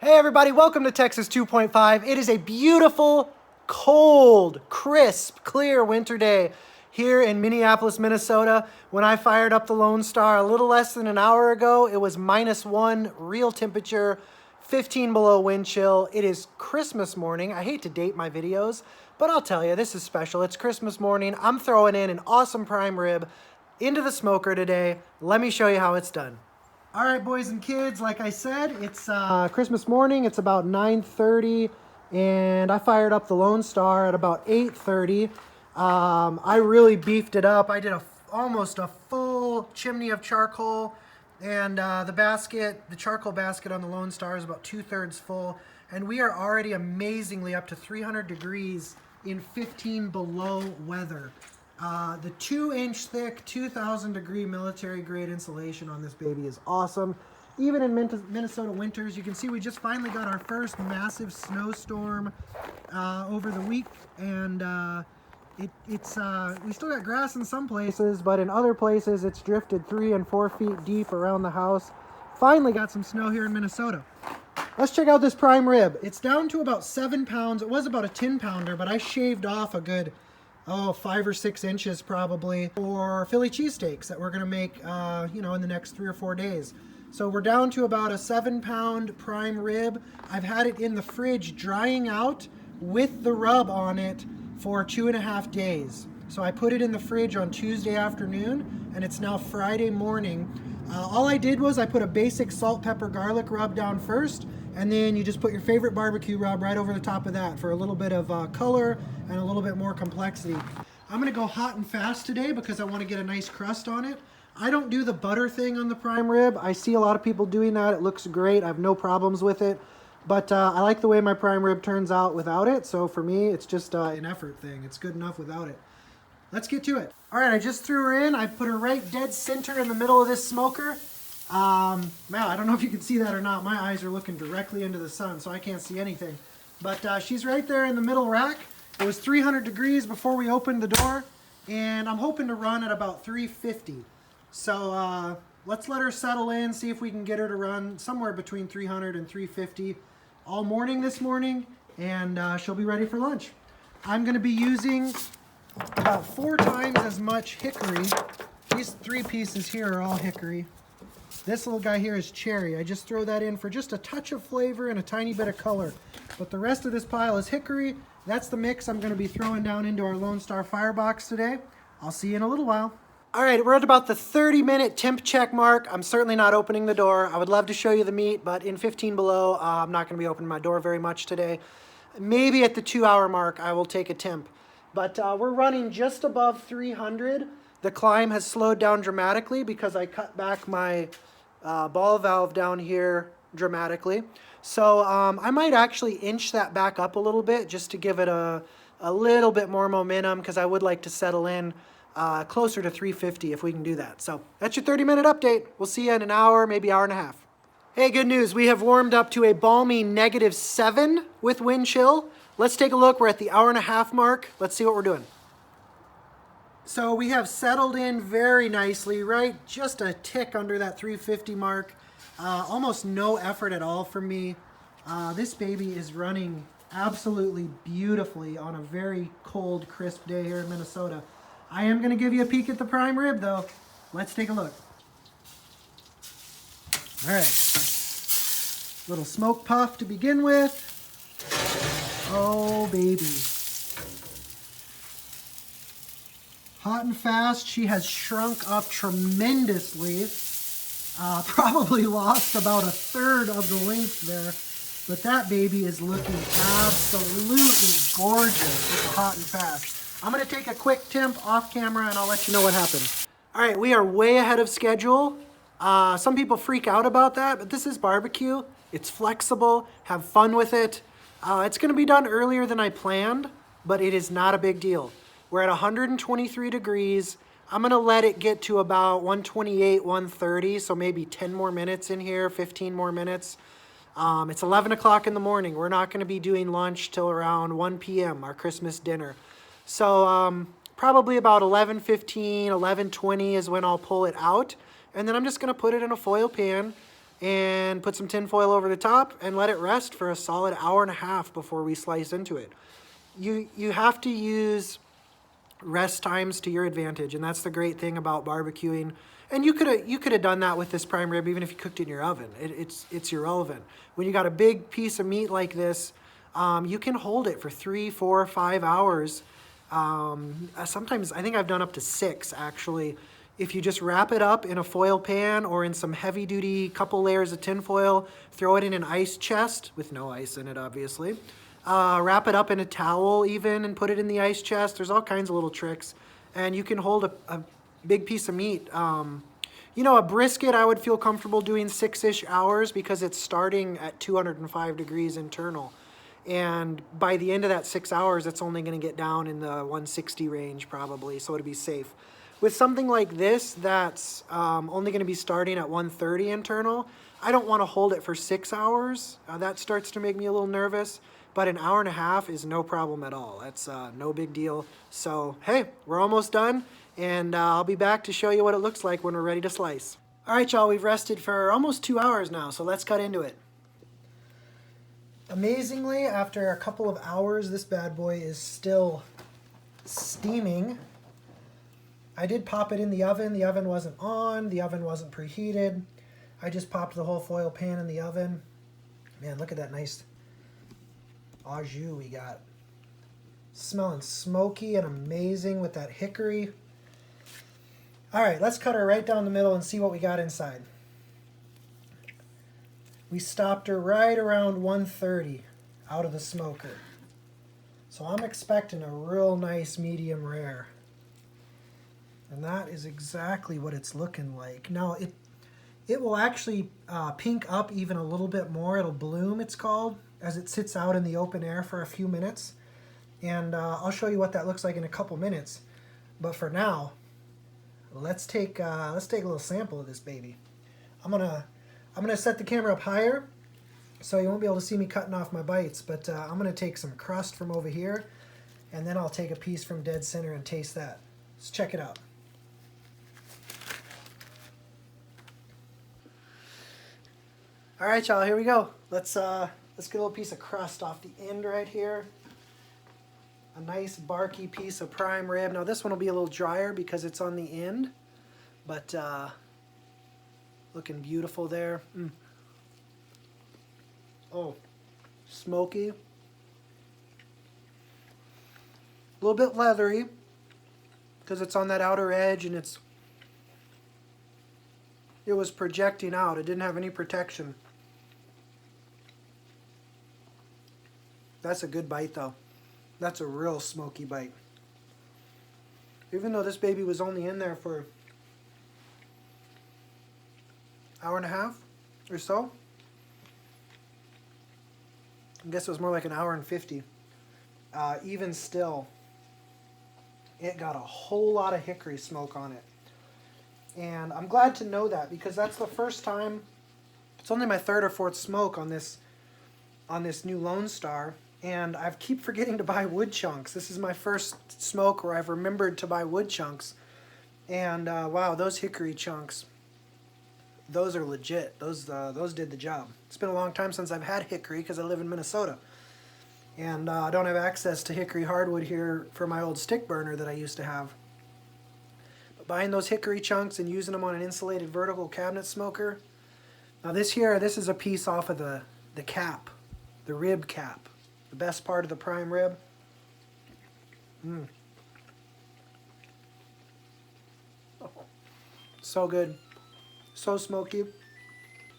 Hey everybody, welcome to Texas 2.5. It is a beautiful, cold, crisp, clear winter day here in Minneapolis, Minnesota. When I fired up the Lone Star a little less than an hour ago, it was -1 real temperature, 15 below wind chill. It is Christmas morning. I hate to date my videos, but I'll tell you, this is special. It's Christmas morning. I'm throwing in an awesome prime rib into the smoker today. Let me show you how it's done. All right, boys and kids, like I said, it's Christmas morning. It's about 9:30, and I fired up the Lone Star at about 8:30. I really beefed it up. I did almost a full chimney of charcoal, and the charcoal basket on the Lone Star is about 2/3 full, and we are already amazingly up to 300 degrees in 15 below weather. The 2-inch thick, 2,000 degree military grade insulation on this baby is awesome. Even in Minnesota winters, you can see we just finally got our first massive snowstorm over the week, and we still got grass in some places, but in other places it's drifted 3 and 4 feet deep around the house. Finally got some snow here in Minnesota. Let's check out this prime rib. It's down to about 7 pounds. It was about a 10-pounder, but I shaved off a good 5 or 6 inches probably for Philly cheesesteaks that we're going to make, in the next 3 or 4 days. So we're down to about a 7-pound prime rib. I've had it in the fridge drying out with the rub on it for 2.5 days. So I put it in the fridge on Tuesday afternoon, and it's now Friday morning. All I did was I put a basic salt, pepper, garlic rub down first, and then you just put your favorite barbecue rub right over the top of that for a little bit of color and a little bit more complexity. I'm gonna go hot and fast today because I wanna get a nice crust on it. I don't do the butter thing on the prime rib. I see a lot of people doing that. It looks great. I have no problems with it. But I like the way my prime rib turns out without it. So for me, it's just an effort thing. It's good enough without it. Let's get to it. All right, I just threw her in. I put her right dead center in the middle of this smoker. I don't know if you can see that or not. My eyes are looking directly into the sun, so I can't see anything. But she's right there in the middle rack. It was 300 degrees before we opened the door, and I'm hoping to run at about 350. So let's let her settle in, see if we can get her to run somewhere between 300 and 350 all morning this morning, and she'll be ready for lunch. I'm going to be using about 4 times as much hickory. These 3 pieces here are all hickory. This little guy here is cherry. I just throw that in for just a touch of flavor and a tiny bit of color. But the rest of this pile is hickory. That's the mix I'm going to be throwing down into our Lone Star firebox today. I'll see you in a little while. All right, we're at about the 30-minute temp check mark. I'm certainly not opening the door. I would love to show you the meat, but in 15 below, I'm not going to be opening my door very much today. Maybe at the 2-hour mark, I will take a temp. But we're running just above 300. The climb has slowed down dramatically because I cut back my ball valve down here dramatically. So I might actually inch that back up a little bit just to give it a little bit more momentum, because I would like to settle in closer to 350 if we can do that. So that's your 30-minute update. We'll see you in an hour, maybe hour and a half. Hey, good news. We have warmed up to a balmy -7 with wind chill. Let's take a look. We're at the hour and a half mark. Let's see what we're doing. So we have settled in very nicely, right? Just a tick under that 350 mark. Almost no effort at all from me. This baby is running absolutely beautifully on a very cold, crisp day here in Minnesota. I am going to give you a peek at the prime rib, though. Let's take a look. All right. Little smoke puff to begin with. Oh, baby. Hot and fast. She has shrunk up tremendously. Probably lost about 1/3 of the length there. But that baby is looking absolutely gorgeous with the hot and fast. I'm going to take a quick temp off camera and I'll let you know what happened. All right, we are way ahead of schedule. Some people freak out about that, but this is barbecue. It's flexible. Have fun with it. It's going to be done earlier than I planned, but it is not a big deal. We're at 123 degrees. I'm going to let it get to about 128, 130, so maybe 10 more minutes in here, 15 more minutes. It's 11 o'clock in the morning. We're not going to be doing lunch till around 1 p.m., our Christmas dinner. So probably about 11:15, 11:20 is when I'll pull it out. And then I'm just going to put it in a foil pan, and put some tin foil over the top and let it rest for a solid hour and a half before we slice into it. You have to use rest times to your advantage, and that's the great thing about barbecuing. And you could have done that with this prime rib even if you cooked it in your oven. It's irrelevant. When you got a big piece of meat like this, you can hold it for 3, 4, 5 hours. Sometimes I think I've done up to 6 actually. If you just wrap it up in a foil pan or in some heavy duty couple layers of tin foil, throw it in an ice chest with no ice in it obviously. Wrap it up in a towel even and put it in the ice chest. There's all kinds of little tricks. And you can hold a big piece of meat. You know, a brisket I would feel comfortable doing 6-ish hours because it's starting at 205 degrees internal. And by the end of that 6 hours, it's only going to get down in the 160 range probably, so it'll be safe. With something like this that's only going to be starting at 130 internal, I don't want to hold it for 6 hours. That starts to make me a little nervous. But an hour and a half is no problem at all. That's no big deal. So, hey, we're almost done, and I'll be back to show you what it looks like when we're ready to slice. All right, y'all, we've rested for almost 2 hours now, so let's cut into it. Amazingly, after a couple of hours, this bad boy is still steaming. I did pop it in the oven. The oven wasn't on. The oven wasn't preheated. I just popped the whole foil pan in the oven. Man, look at that nice au jus we got. Smelling smoky and amazing with that hickory. All right, let's cut her right down the middle and see what we got inside. We stopped her right around 130 out of the smoker. So I'm expecting a real nice medium rare. And that is exactly what it's looking like. Now, it will actually pink up even a little bit more. It'll bloom, it's called, as it sits out in the open air for a few minutes. And I'll show you what that looks like in a couple minutes. But for now, let's take a little sample of this baby. I'm gonna set the camera up higher so you won't be able to see me cutting off my bites, but I'm gonna take some crust from over here, and then I'll take a piece from dead center and taste that. Let's check it out. All right, y'all, here we go. Let's get a little piece of crust off the end right here. A nice barky piece of prime rib. Now this one will be a little drier because it's on the end, but looking beautiful there. Oh, smoky. A little bit leathery because it's on that outer edge and it was projecting out. It didn't have any protection. That's a good bite though. That's a real smoky bite. Even though this baby was only in there for an hour and a half or so. I guess it was more like an hour and 50. Even still, it got a whole lot of hickory smoke on it. And I'm glad to know that because that's the first time, it's only my 3rd or 4th smoke on this new Lone Star. And I keep forgetting to buy wood chunks. This is my first smoke where I've remembered to buy wood chunks. And wow, those hickory chunks, those are legit. Those did the job. It's been a long time since I've had hickory because I live in Minnesota. And I don't have access to hickory hardwood here for my old stick burner that I used to have. But buying those hickory chunks and using them on an insulated vertical cabinet smoker. Now this is a piece off of the cap, the rib cap. The best part of the prime rib. Oh, so good. So smoky.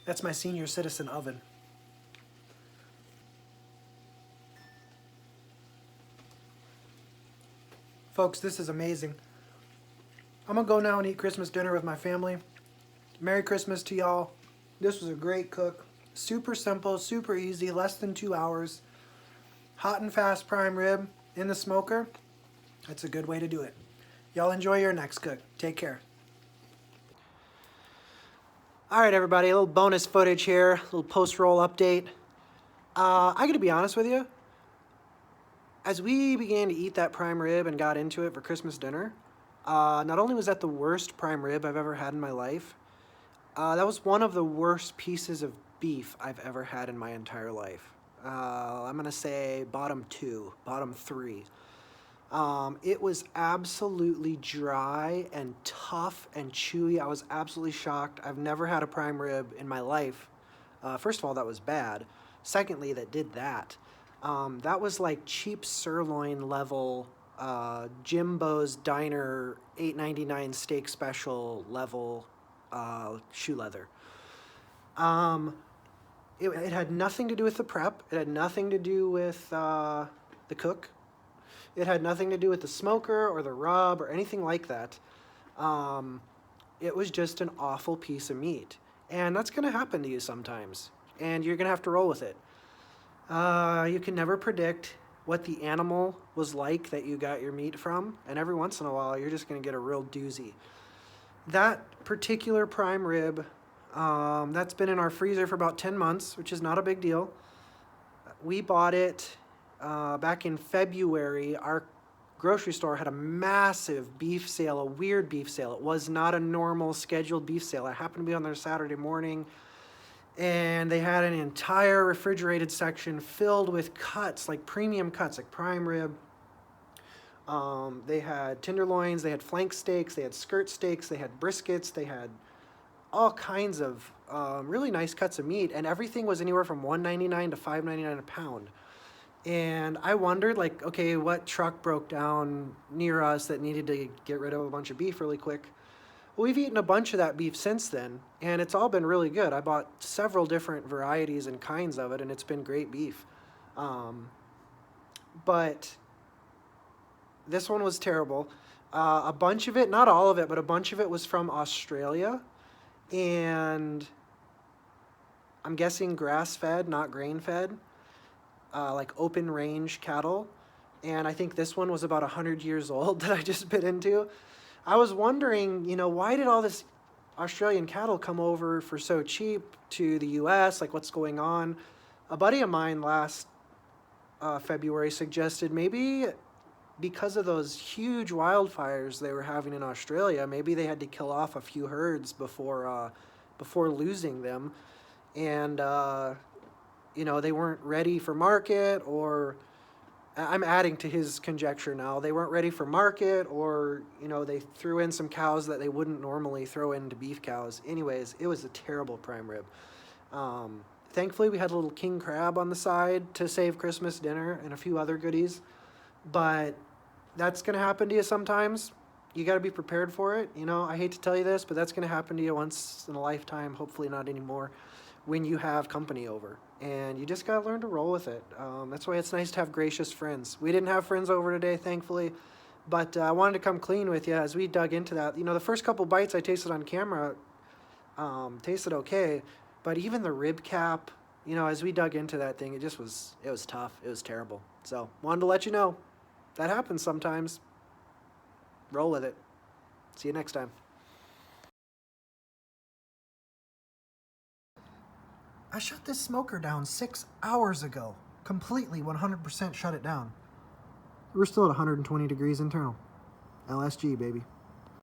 That's my senior citizen oven. Folks, this is amazing. I'm going to go now and eat Christmas dinner with my family. Merry Christmas to y'all. This was a great cook. Super simple, super easy, less than 2 hours. Hot and fast prime rib in the smoker. That's a good way to do it. Y'all enjoy your next cook. Take care. All right, everybody, a little bonus footage here, a little post-roll update. I gotta be honest with you. As we began to eat that prime rib and got into it for Christmas dinner, not only was that the worst prime rib I've ever had in my life, That was one of the worst pieces of beef I've ever had in my entire life. I'm gonna say bottom two, bottom three. It was absolutely dry and tough and chewy. I was absolutely shocked. I've never had a prime rib in my life. First of all, that was bad. Secondly, that did that. That was like cheap sirloin level, Jimbo's Diner $8.99 steak special level shoe leather. Um, it had nothing to do with the prep. It had nothing to do with the cook. It had nothing to do with the smoker or the rub or anything like that. Um, it was just an awful piece of meat. And that's going to happen to you sometimes. And you're going to have to roll with it. You can never predict what the animal was like that you got your meat from. And every once in a while, you're just going to get a real doozy. That particular prime rib, that's been in our freezer for about 10 months, which is not a big deal. We bought it back in February. Our grocery store had a massive beef sale, a weird beef sale. It was not a normal scheduled beef sale. I happened to be on there Saturday morning, and they had an entire refrigerated section filled with cuts, like premium cuts, like prime rib. They had tenderloins, they had flank steaks, they had skirt steaks, they had briskets, they had all kinds of really nice cuts of meat, and everything was anywhere from $1.99 to $5.99 a pound. And I wondered, like, okay, what truck broke down near us that needed to get rid of a bunch of beef really quick? Well, we've eaten a bunch of that beef since then, and it's all been really good. I bought several different varieties and kinds of it, and it's been great beef. But this one was terrible. A bunch of it, not all of it, but a bunch of it was from Australia, and I'm guessing grass-fed, not grain-fed, like open range cattle. And I think this one was about 100 years old that I just bit into. I was wondering, why did all this Australian cattle come over for so cheap to the US? Like, what's going on? A buddy of mine last February suggested maybe because of those huge wildfires they were having in Australia, maybe they had to kill off a few herds before losing them. And they weren't ready for market, or I'm adding to his conjecture now. They weren't ready for market, or they threw in some cows that they wouldn't normally throw into beef cows. Anyways, it was a terrible prime rib. Thankfully, we had a little king crab on the side to save Christmas dinner and a few other goodies, but that's going to happen to you sometimes. You got to be prepared for it. I hate to tell you this, but that's going to happen to you once in a lifetime, hopefully not anymore, when you have company over. And you just got to learn to roll with it. That's why it's nice to have gracious friends. We didn't have friends over today, thankfully, but I wanted to come clean with you as we dug into that. The first couple bites I tasted on camera tasted okay, but even the rib cap, as we dug into that thing, it was tough. It was terrible. So wanted to let you know that happens sometimes. Roll with it. See you next time. I shut this smoker down 6 hours ago. Completely 100% shut it down. We're still at 120 degrees internal. LSG, baby.